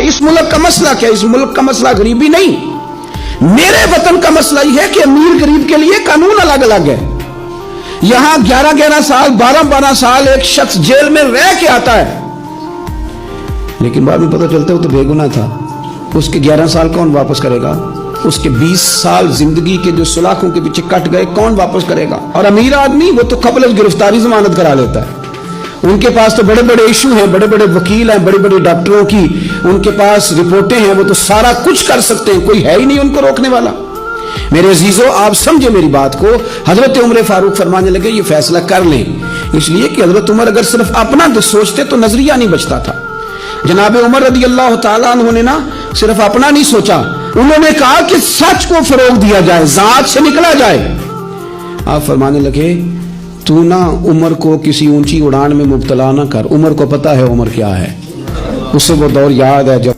है। इस मुल्क का मसला क्या है? इस मुल्क का मसला गरीबी नहीं, मेरे वतन का मसला यह है कि अमीर गरीब के लिए कानून अलग अलग है। यहां 11-11 साल 12-12 साल एक शख्स जेल में रह के आता है, लेकिन बाद में पता चलता है वो तो बेगुनाह था। उसके 11 साल कौन वापस करेगा? उसके 20 साल जिंदगी के जो सलाखों के पीछे कट गए कौन वापस करेगा? और अमीर आदमी वो तो कबल गिरफ्तारी जमानत करा लेता है। उनके पास तो बड़े बड़े इशू हैं, बड़े बड़े वकील हैं, बड़े बड़े डॉक्टरों की उनके पास रिपोर्टें हैं, वो तो सारा कुछ कर सकते हैं, कोई है ही नहीं उनको रोकने वाला। मेरे अजीजों, आप समझे मेरी बात को। हजरत उमर फारूक फरमाने लगे ये फैसला कर लें, इसलिए कि हजरत उमर अगर सिर्फ अपना तो सोचते तो नजरिया नहीं बचता था। जनाब उमर रदी अल्लाह तआला अन्हु ने ना सिर्फ अपना नहीं सोचा, उन्होंने कहा कि सच को फरोग दिया जाए, जात से निकला जाए। आप फरमाने लगे तू ना उमर को किसी ऊंची उड़ान में मुब्तला ना कर, उमर को पता है उमर क्या है। उसे वो दौर याद है जब